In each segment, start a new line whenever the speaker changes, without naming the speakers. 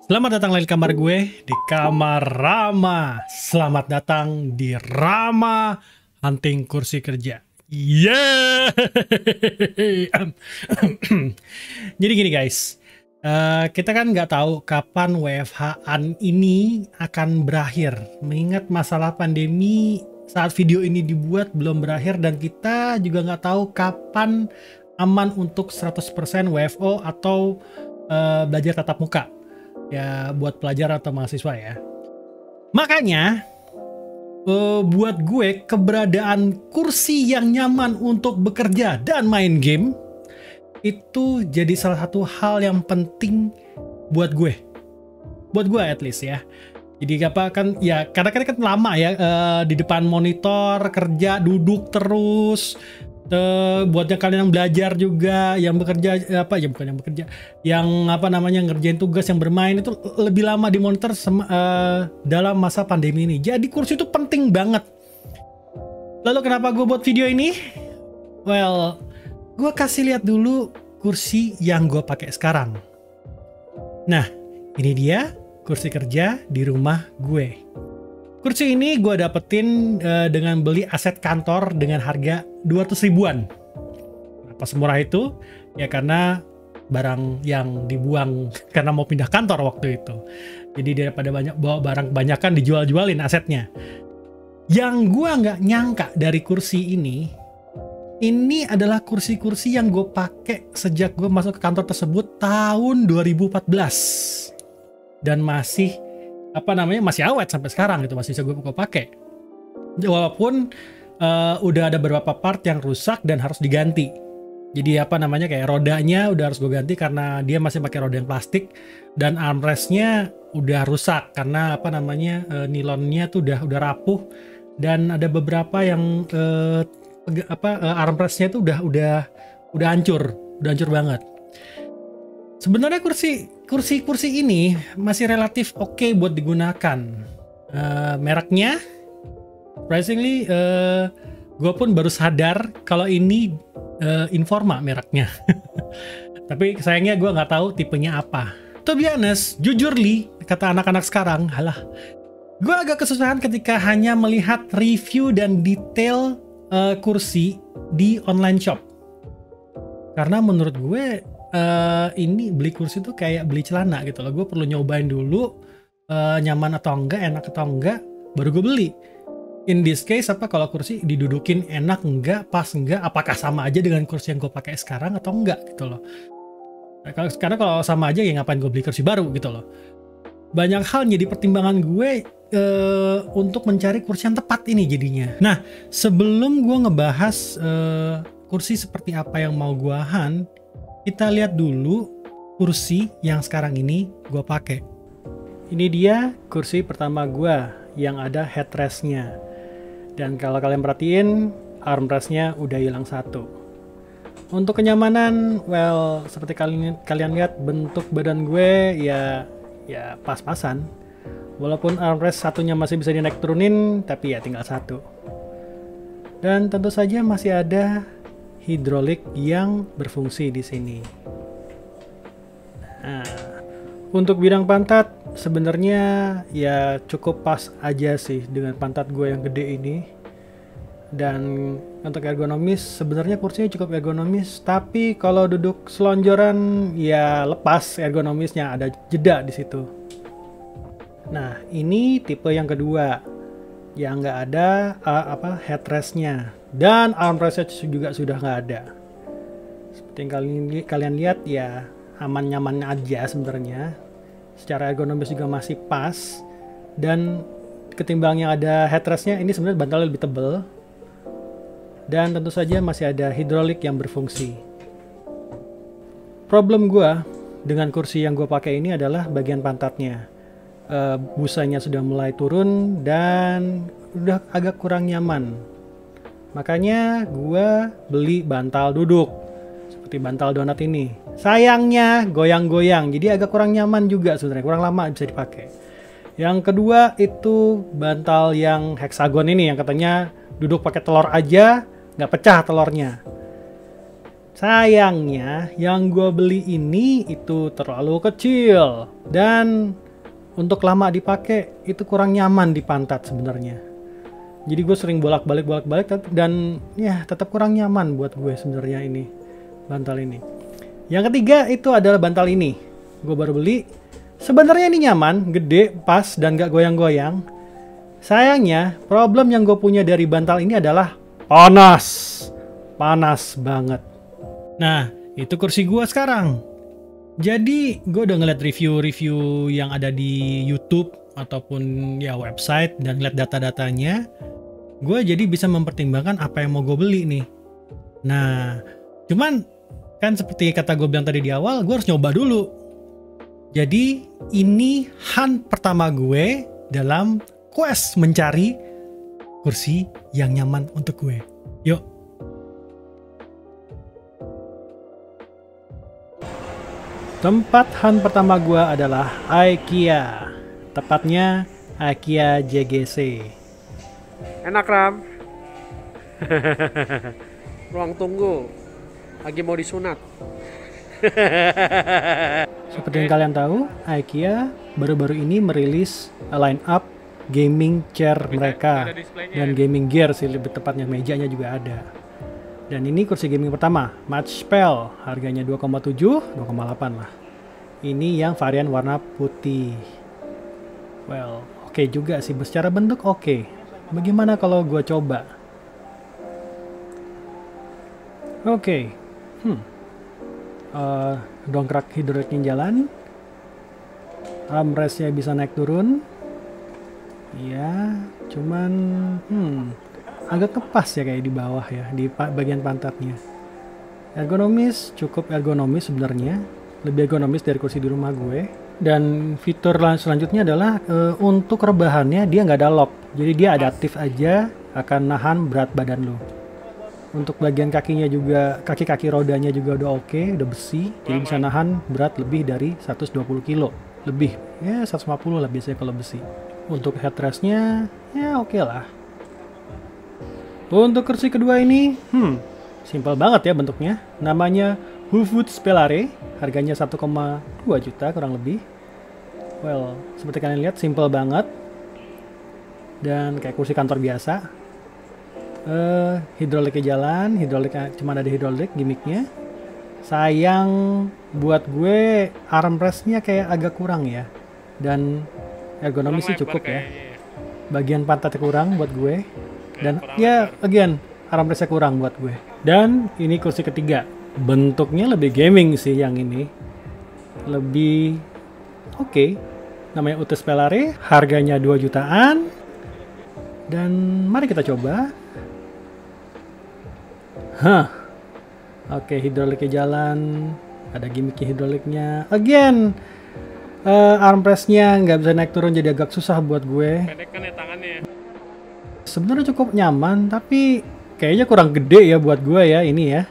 Selamat datang lagi di kamar gue, di kamar Rama. Selamat datang di Rama Hunting Kursi Kerja. Yeah! Jadi gini guys, kita kan nggak tahu kapan WFH-an ini akan berakhir. Mengingat masalah pandemi saat video ini dibuat belum berakhir, dan kita juga nggak tahu kapan aman untuk 100% WFO atau belajar tatap muka. Ya buat pelajar atau mahasiswa ya. Makanya buat gue keberadaan kursi yang nyaman untuk bekerja dan main game itu jadi salah satu hal yang penting buat gue at least ya. Jadi apa kan ya, karena kan lama ya di depan monitor kerja, duduk terus. Buatnya kalian yang belajar juga, yang bekerja yang ngerjain tugas, yang bermain itu lebih lama di monitor dalam masa pandemi ini. Jadi kursi itu penting banget. Lalu kenapa gue buat video ini? Well, gue kasih lihat dulu kursi yang gue pakai sekarang. Nah, ini dia kursi kerja di rumah gue. Kursi ini gue dapetin dengan beli aset kantor dengan harga 200 ribuan. Kenapa semurah itu? Ya karena barang yang dibuang karena mau pindah kantor waktu itu. Jadi daripada bawa barang kebanyakan, dijual-jualin asetnya. Yang gue nggak nyangka dari kursi ini adalah kursi-kursi yang gue pakai sejak gue masuk ke kantor tersebut tahun 2014. Dan masih awet sampai sekarang gitu, masih bisa gue pakai. Walaupun udah ada beberapa part yang rusak dan harus diganti. Jadi kayak rodanya udah harus gue ganti karena dia masih pakai roda yang plastik, dan armrestnya udah rusak karena nilonnya tuh udah rapuh, dan ada beberapa yang armrestnya tuh udah hancur banget. Sebenarnya kursi ini masih relatif oke buat digunakan. Mereknya, surprisingly, gue pun baru sadar kalau ini Informa mereknya. Tapi sayangnya gue nggak tahu tipenya apa. To be honest, jujur li, kata anak-anak sekarang, gue agak kesusahan ketika hanya melihat review dan detail kursi di online shop. Karena menurut gue ini beli kursi tuh kayak beli celana gitu loh. Gue perlu nyobain dulu nyaman atau enggak, enak atau enggak, baru gue beli. In this case kalau kursi didudukin enak enggak, pas enggak, apakah sama aja dengan kursi yang gue pakai sekarang atau enggak gitu loh. Karena kalau sama aja ya ngapain gue beli kursi baru gitu loh. Banyak hal jadi pertimbangan gue untuk mencari kursi yang tepat ini jadinya. Nah, sebelum gue ngebahas kursi seperti apa yang mau gue kita lihat dulu kursi yang sekarang ini gue pakai. Ini dia kursi pertama gue yang ada headrestnya. Dan kalau kalian perhatiin, armrestnya udah hilang satu. Untuk kenyamanan, well, seperti kalian lihat bentuk badan gue ya pas-pasan. Walaupun armrest satunya masih bisa dinaik turunin, tapi ya tinggal satu. Dan tentu saja masih ada hidrolik yang berfungsi di sini. Nah, untuk bidang pantat sebenarnya ya cukup pas aja sih dengan pantat gue yang gede ini. Dan untuk ergonomis sebenarnya kursinya cukup ergonomis, tapi kalau duduk selonjoran ya lepas ergonomisnya, ada jeda di situ. Nah, ini tipe yang kedua yang nggak ada headrestnya, dan armrestnya juga sudah nggak ada. Seperti yang kalian lihat ya, aman-nyaman aja sebenarnya. Secara ergonomis juga masih pas, dan ketimbang yang ada headrestnya, ini sebenarnya bantalnya lebih tebal. Dan tentu saja masih ada hidrolik yang berfungsi. Problem gue dengan kursi yang gue pakai ini adalah bagian pantatnya. Busanya sudah mulai turun dan udah agak kurang nyaman. Makanya gue beli bantal duduk seperti bantal donat ini. Sayangnya goyang-goyang, jadi agak kurang nyaman juga sebenarnya, kurang lama bisa dipakai. Yang kedua itu bantal yang heksagon ini, yang katanya duduk pakai telur aja nggak pecah telurnya. Sayangnya yang gue beli ini itu terlalu kecil dan untuk lama dipakai itu kurang nyaman di pantat sebenarnya. Jadi gue sering bolak-balik dan ya tetap kurang nyaman buat gue sebenarnya ini bantal ini. Yang ketiga itu adalah bantal ini. Gue baru beli. Sebenarnya ini nyaman, gede, pas dan gak goyang-goyang. Sayangnya problem yang gue punya dari bantal ini adalah panas banget. Nah, itu kursi gua sekarang. Jadi, gue udah ngeliat review-review yang ada di YouTube ataupun ya website dan ngeliat data-datanya. Gue jadi bisa mempertimbangkan apa yang mau gue beli nih. Nah, cuman kan seperti kata gue bilang tadi di awal, gue harus nyoba dulu. Jadi, ini hunt pertama gue dalam quest mencari kursi yang nyaman untuk gue. Yuk. Tempat hunt pertama gue adalah IKEA, tepatnya IKEA JGC.
Enak Ram. Ruang tunggu, lagi mau disunat.
Seperti yang kalian tahu, IKEA baru-baru ini merilis line up gaming chair mereka dan gaming gear sih lebih tepatnya, mejanya juga ada. Dan ini kursi gaming pertama, Matchpel, harganya 2,7, 2,8 lah. Ini yang varian warna putih. Well, oke juga sih, secara bentuk oke. Bagaimana kalau gue coba? Oke. Dongkrak hidroliknya jalan. Armrestnya bisa naik turun. Ya, cuman agak kepas ya kayak di bawah ya, di bagian pantatnya. Ergonomis, cukup ergonomis sebenarnya, lebih ergonomis dari kursi di rumah gue. Dan fitur selanjutnya adalah untuk rebahannya dia nggak ada lock, jadi dia adaptif aja, akan nahan berat badan lo. Untuk bagian kakinya juga, kaki-kaki rodanya juga udah oke, udah besi, jadi bisa nahan berat lebih dari 120 kilo, lebih ya 150 lah biasanya kalau besi. Untuk headrestnya ya oke lah. Untuk kursi kedua ini, simpel banget ya bentuknya. Namanya Hufud Spelare, harganya 1,2 juta kurang lebih. Well, seperti kalian lihat simpel banget. Dan kayak kursi kantor biasa. Hidroliknya jalan, hidroliknya cuma ada hidrolik gimmicknya. Sayang buat gue armrestnya kayak agak kurang ya. Dan ergonomis sih cukup ya. Bagian pantatnya kurang buat gue. Dan ya, again, armrestnya kurang buat gue. Dan ini kursi ketiga. Bentuknya lebih gaming sih yang ini. Lebih oke. Namanya Utus Spelare. Harganya 2 jutaan. Dan mari kita coba. Oke, hidroliknya jalan. Ada gimmicknya hidroliknya. Again, armrestnya nggak bisa naik turun jadi agak susah buat gue.
Pendek kan ya tangannya.
Sebenarnya cukup nyaman, tapi kayaknya kurang gede ya buat gue ya ini ya.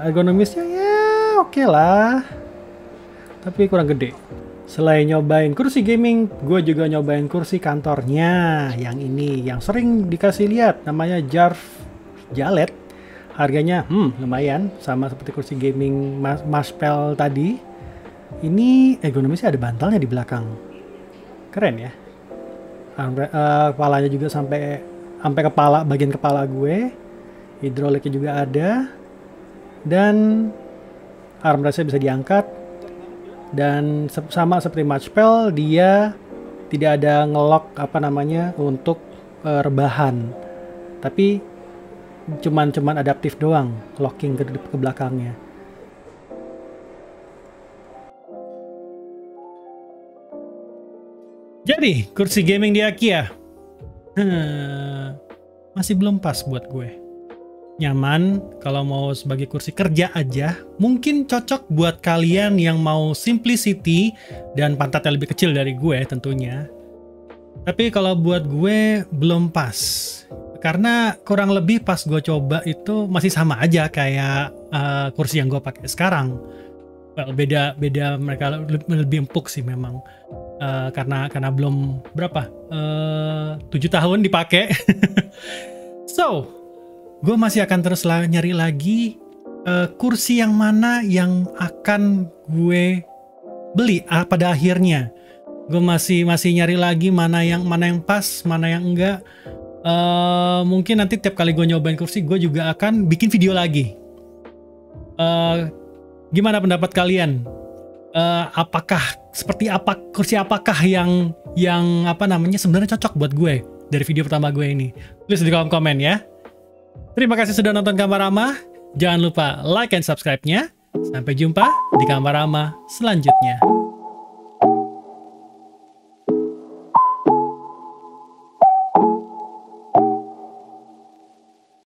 Ergonomisnya ya oke lah, tapi kurang gede. Selain nyobain kursi gaming, gue juga nyobain kursi kantornya yang ini, yang sering dikasih lihat, namanya Jarv Jalet. Harganya lumayan, sama seperti kursi gaming Matchpel tadi. Ini ergonomisnya ada bantalnya di belakang, keren ya. Kepalanya juga sampai kepala, bagian kepala gue. Hidroliknya juga ada. Dan armrestnya bisa diangkat. Dan sama seperti Matchpel, dia tidak ada ngelock untuk rebahan. Tapi cuman adaptif doang, locking ke belakangnya. Jadi, kursi gaming di IKEA masih belum pas buat gue. Nyaman kalau mau sebagai kursi kerja aja. Mungkin cocok buat kalian yang mau simplicity dan pantatnya lebih kecil dari gue tentunya. Tapi kalau buat gue belum pas. Karena kurang lebih pas gue coba itu masih sama aja kayak kursi yang gue pakai sekarang. Well, beda mereka lebih empuk sih memang. Karena belum berapa 7 tahun dipakai. So gue masih akan terus nyari lagi kursi yang mana yang akan gue beli pada akhirnya. Gue masih nyari lagi mana yang pas, mana yang enggak. Mungkin nanti tiap kali gue nyobain kursi, gue juga akan bikin video lagi. Gimana pendapat kalian? Apakah seperti apa kursi apakah yang apa namanya sebenarnya cocok buat gue dari video pertama gue ini? Tulis di kolom komen ya. Terima kasih sudah nonton Gambarama. Jangan lupa like and subscribe-nya. Sampai jumpa di Gambarama selanjutnya.